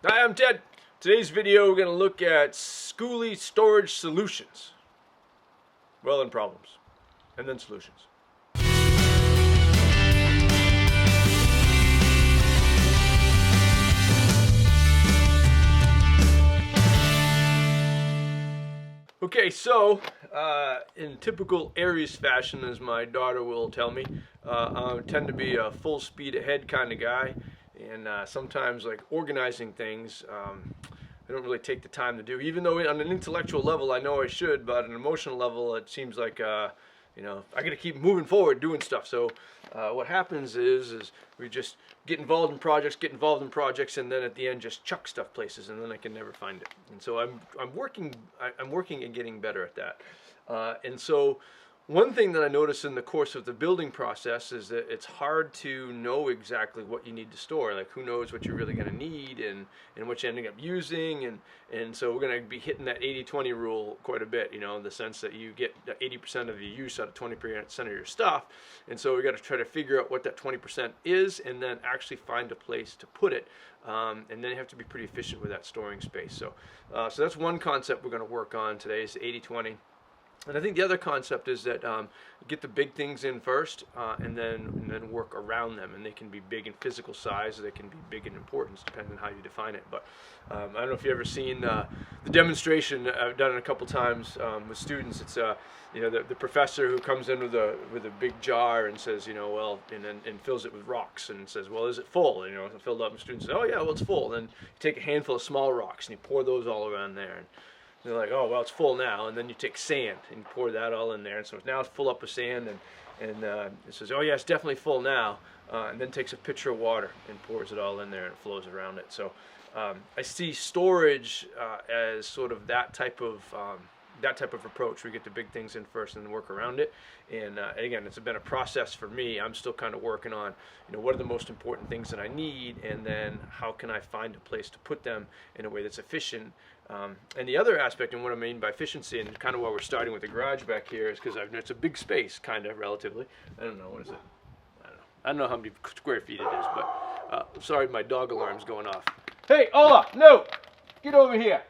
Hi, I'm Ted. Today's video we're going to look at Skoolie Storage solutions. Well, then problems, and then solutions. Okay, so in typical Aries fashion, as my daughter will tell me, I tend to be a full speed ahead kind of guy, and sometimes like organizing things, I don't really take the time to do. Even though on an intellectual level I know I should, but on an emotional level it seems like you know, I got to keep moving forward doing stuff. So what happens is we just get involved in projects, and then at the end just chuck stuff places, and then I can never find it. And so I'm working and getting better at that. And so one thing that I noticed in the course of the building process is that it's hard to know exactly what you need to store. Like, who knows what you're really going to need and what you're ending up using. And so we're going to be hitting that 80-20 rule quite a bit, you know, in the sense that you get 80% of your use out of 20% of your stuff. And so we got to try to figure out what that 20% is and then actually find a place to put it. And then you have to be pretty efficient with that storing space. So that's one concept we're going to work on today, is 80-20. And I think the other concept is that get the big things in first, and then work around them. And they can be big in physical size, or they can be big in importance, depending on how you define it. But I don't know if you've ever seen the demonstration. I've done it a couple times with students. It's you know, the professor who comes in with a big jar and says, you know, well, and fills it with rocks and says, well, is it full? You know, it's filled up, and students say, oh yeah, well, it's full. Then you take a handful of small rocks and you pour those all around there. And they're like, oh, well, it's full now. And then you take sand and you pour that all in there. And so now it's full up with sand. And it says, oh, yeah, it's definitely full now. And then takes a pitcher of water and pours it all in there, and it flows around it. So I see storage as sort of that type of approach. We get the big things in first and then work around it. And again, it's been a process for me. I'm still kind of working on, you know, what are the most important things that I need, and then how can I find a place to put them in a way that's efficient. And the other aspect, and what I mean by efficiency, and kind of why we're starting with the garage back here, is because it's a big space, kind of, relatively. I don't know, what is it? I don't know how many square feet it is, but sorry, my dog alarm's going off. Hey, Ola, no! Get over here!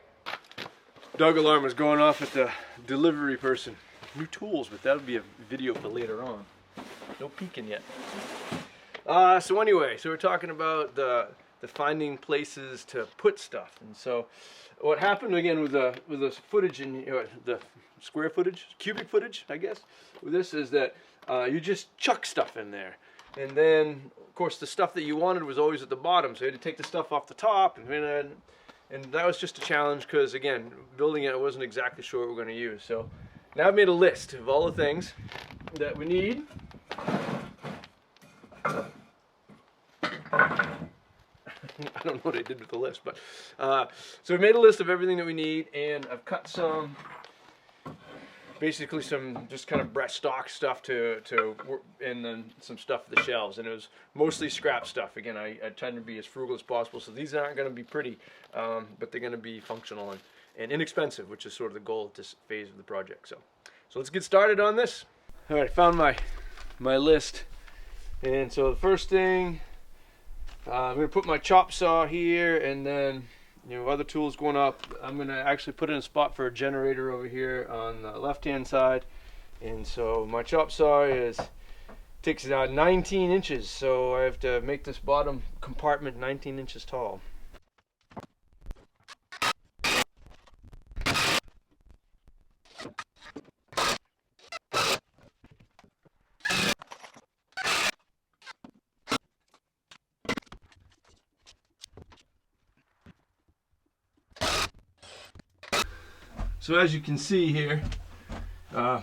Dog alarm is going off at the delivery person. New tools, but that'll be a video for later on. No peeking yet. So anyway, so we're talking about the finding places to put stuff. And so what happened again with the footage in the square footage, cubic footage, I guess, with this is that you just chuck stuff in there. And then, of course, the stuff that you wanted was always at the bottom, so you had to take the stuff off the top, and that was just a challenge because, again, building it, I wasn't exactly sure what we're going to use. So now I've made a list of all the things that we need. I don't know what I did with the list, but so we've made a list of everything that we need, and I've cut some, basically some just kind of stock stuff and then some stuff for the shelves, and it was mostly scrap stuff. Again, I tend to be as frugal as possible, so these aren't going to be pretty, but they're going to be functional and inexpensive, which is sort of the goal at this phase of the project. So let's get started on this. All right, I found my list, and so the first thing, I'm going to put my chop saw here, and then, you know, other tools going up. I'm going to actually put in a spot for a generator over here on the left-hand side. And so my chop saw takes 19 inches, so I have to make this bottom compartment 19 inches tall. So as you can see here, can't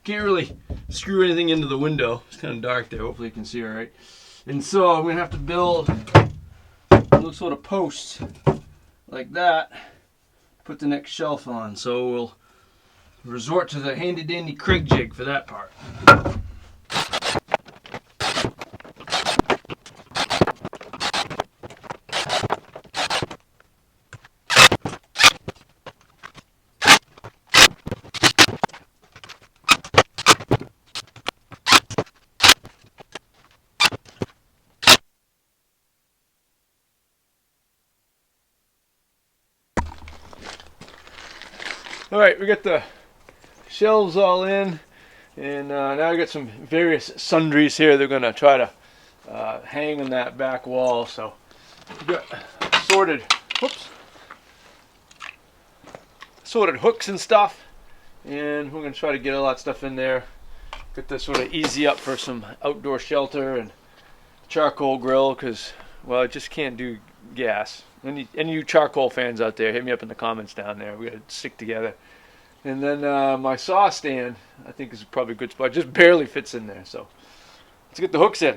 really screw anything into the window. It's kind of dark there. Hopefully you can see all right. And so I'm going to have to build little sort of posts like that, put the next shelf on. So we'll resort to the handy dandy Craig jig for that part. All right, we got the shelves all in, and now I got some various sundries here. They're gonna try to hang on that back wall. So we got sorted hooks and stuff, and we're gonna try to get all that stuff in there. Get this sort of easy up for some outdoor shelter and charcoal grill, because well, I just can't do gas. Any you charcoal fans out there, hit me up in the comments down there. We gotta stick together. And then my saw stand, I think, is probably a good spot. Just barely fits in there. So let's get the hooks in.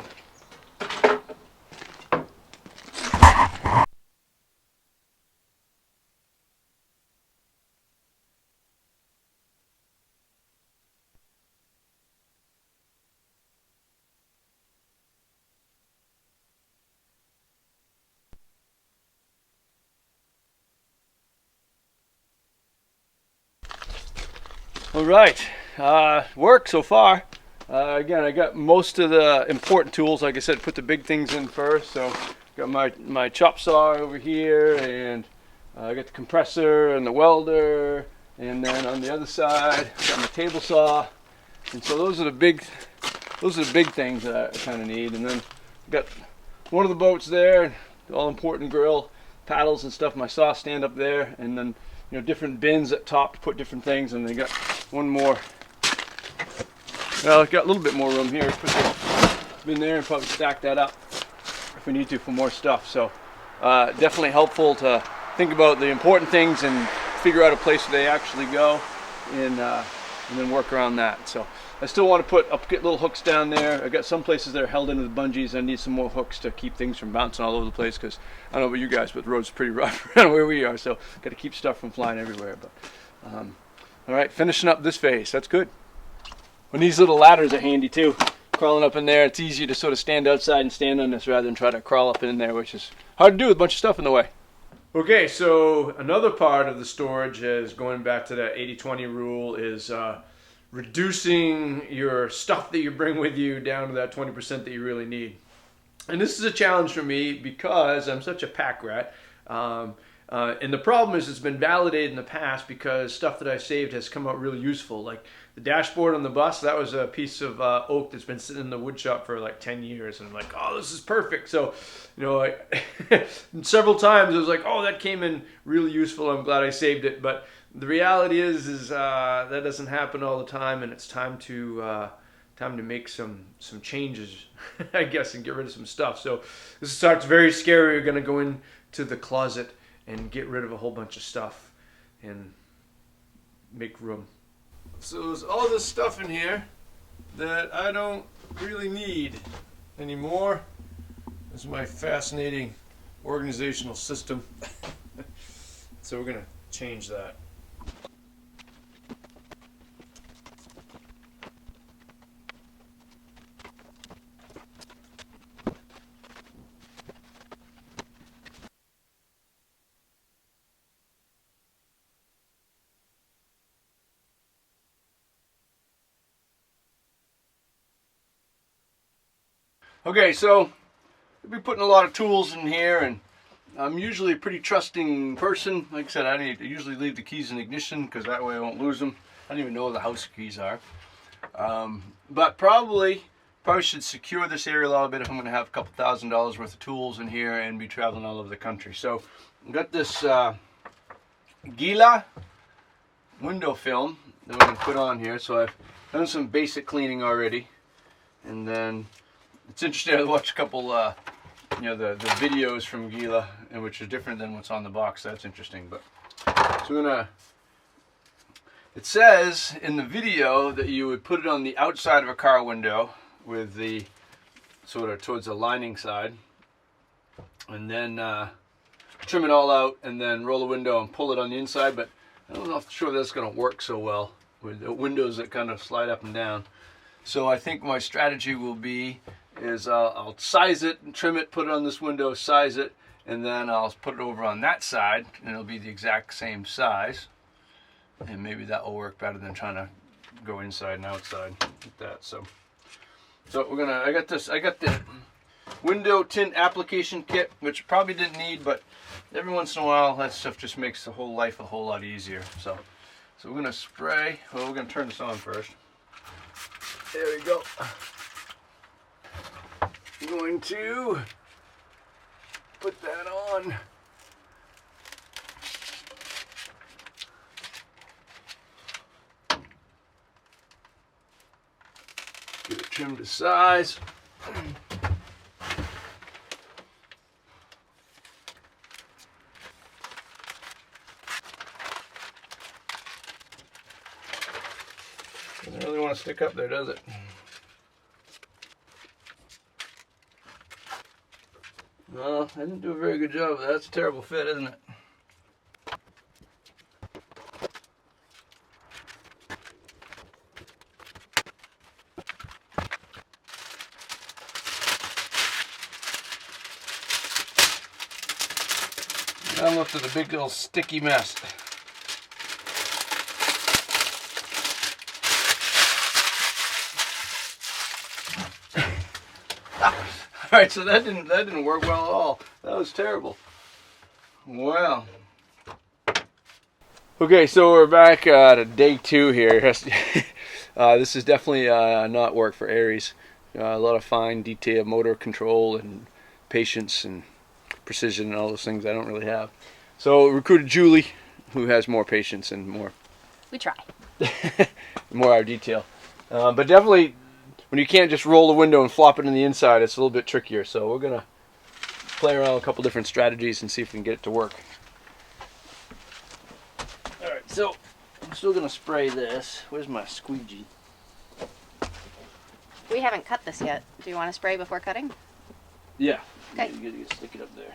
All right, work so far. Again, I got most of the important tools. Like I said, put the big things in first. So got my chop saw over here, and I got the compressor and the welder, and then on the other side, got my table saw. And so those are the big things that I kind of need. And then got one of the boats there, the all important grill, paddles and stuff. My saw stand up there, and then different bins at top to put different things. And they got one more. Well, I've got a little bit more room here. Put the bin there and probably stack that up if we need to for more stuff. So definitely helpful to think about the important things and figure out a place where they actually go, and then work around that. So I still want to get little hooks down there. I've got some places that are held into the bungees. I need some more hooks to keep things from bouncing all over the place, because I don't know about you guys, but the road's pretty rough around where we are. So got to keep stuff from flying everywhere. But all right, finishing up this phase. That's good. And these little ladders are handy too. Crawling up in there, it's easier to sort of stand outside and stand on this rather than try to crawl up in there, which is hard to do with a bunch of stuff in the way. Okay, so another part of the storage is going back to that 80-20 rule, is reducing your stuff that you bring with you down to that 20% that you really need. And this is a challenge for me because I'm such a pack rat. And the problem is, it's been validated in the past because stuff that I saved has come out really useful. Like the dashboard on the bus, that was a piece of oak that's been sitting in the wood shop for like 10 years. And I'm like, oh, this is perfect. So, several times I was like, oh, that came in really useful. I'm glad I saved it. But the reality is that doesn't happen all the time, and it's time to make some changes, I guess, and get rid of some stuff. So this starts very scary. We're going to go into the closet and get rid of a whole bunch of stuff and make room. So there's all this stuff in here that I don't really need anymore. This is my fascinating organizational system. So we're going to change that. Okay, so I'll be putting a lot of tools in here, and I'm usually a pretty trusting person. Like I said, I usually leave the keys in ignition because that way I won't lose them. I don't even know where the house keys are. But probably should secure this area a little bit if I'm going to have a couple $1,000s worth of tools in here and be traveling all over the country. So I've got this Goodwill window film that I'm going to put on here. So I've done some basic cleaning already, and then it's interesting to watch a couple, the videos from Goodwill, which are different than what's on the box. That's interesting. But so we're gonna. It says in the video that you would put it on the outside of a car window with the sort of towards the lining side, and then trim it all out, and then roll the window and pull it on the inside. But I'm not sure that's going to work so well with the windows that kind of slide up and down. So I think my strategy will be is I'll size it and trim it, put it on this window, size it, and then I'll put it over on that side, and it'll be the exact same size. And maybe that will work better than trying to go inside and outside like that. So I got the window tint application kit, which probably didn't need, but every once in a while that stuff just makes the whole life a whole lot easier. So So we're gonna spray. Well, we're gonna turn this on first. There we go. I'm going to put that on. Get it trimmed to size. Doesn't really want to stick up there, does it? Well, I didn't do a very good job of that. That's a terrible fit, isn't it? Now I'm left with a big old sticky mess. All right, so that didn't work well at all. That was terrible. Wow. Okay, so we're back to day 2 here. This is definitely not work for Aries. A lot of fine detail, motor control, and patience and precision, and all those things I don't really have. So recruited Julie, who has more patience and more. We try. More detail, but definitely. When you can't just roll the window and flop it in the inside, it's a little bit trickier. So we're going to play around with a couple different strategies and see if we can get it to work. Alright, so I'm still going to spray this. Where's my squeegee? We haven't cut this yet. Do you want to spray before cutting? Yeah. Okay. You gotta stick it up there.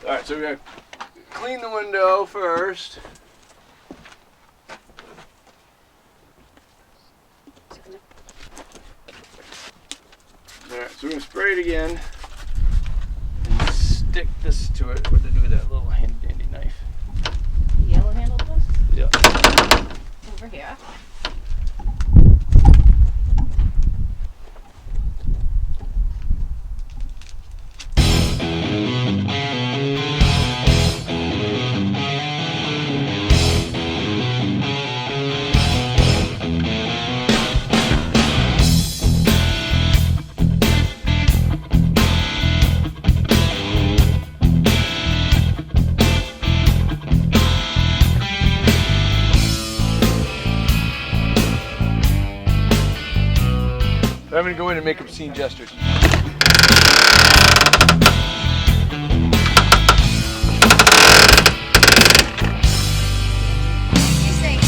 Alright, so we're going to clean the window first. Alright, so we're going to spray it again and stick this to it. What to do with that little handy dandy knife? The yellow handled one? Yeah. Over here. I'm going to go in and make obscene gestures. You say,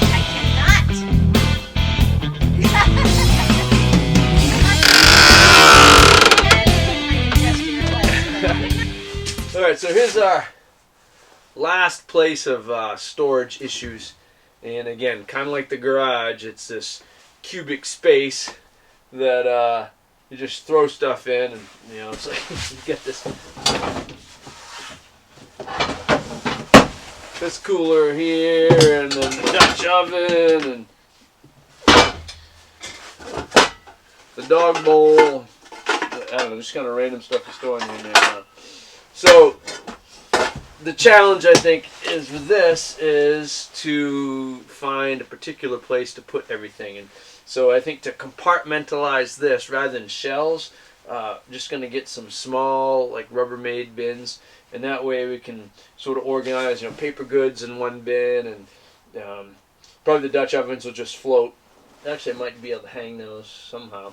I cannot. Alright, so here's our last place of storage issues. And again, kind of like the garage, it's this cubic space that you just throw stuff in, and you know, it's like you get this cooler here, and then the Dutch oven, and the dog bowl. I don't know, just kind of random stuff you store in there. So the challenge, I think, is with this is to find a particular place to put everything. And so I think to compartmentalize this rather than shelves, just going to get some small, like Rubbermaid bins, and that way we can sort of organize, you know, paper goods in one bin, and probably the Dutch ovens will just float. Actually, I might be able to hang those somehow.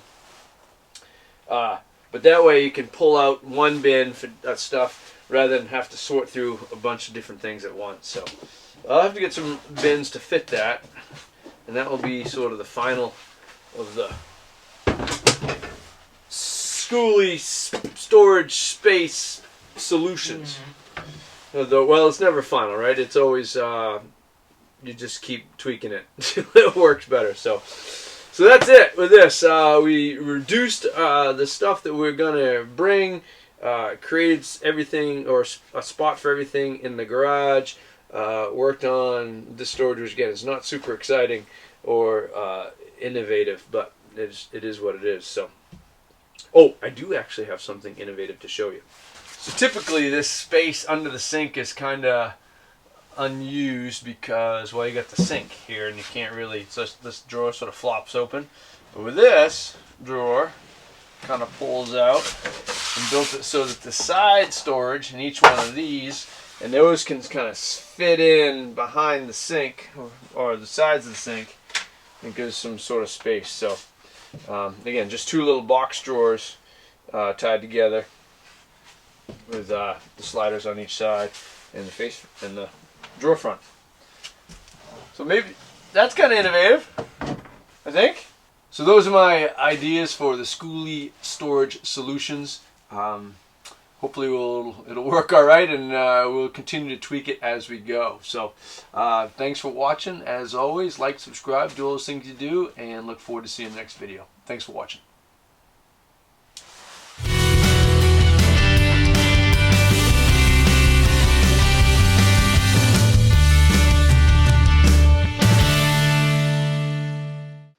But that way you can pull out one bin for stuff rather than have to sort through a bunch of different things at once. So I'll have to get some bins to fit that, and that will be sort of the final of the Skoolie Storage space solutions. Well, it's never final, right? It's always you just keep tweaking it until it works better. So that's it with this. We reduced the stuff that we're gonna bring. Created everything, or a spot for everything in the garage. Worked on this storage, which again is not super exciting or innovative, but it is what it is. So, oh, I do actually have something innovative to show you. So typically this space under the sink is kind of unused because, well, you got the sink here and you can't really, so this drawer sort of flops open. But with this drawer, kind of pulls out and built it so that the side storage in each one of these, and those can kind of fit in behind the sink or the sides of the sink and gives some sort of space. So again, just two little box drawers tied together with the sliders on each side and the face and the drawer front. So maybe that's kind of innovative, I think. So those are my ideas for the Skoolie Storage solutions. Hopefully it'll work all right, and we'll continue to tweak it as we go. So thanks for watching. As always, like, subscribe, do all those things you do, and look forward to seeing the next video. Thanks for watching.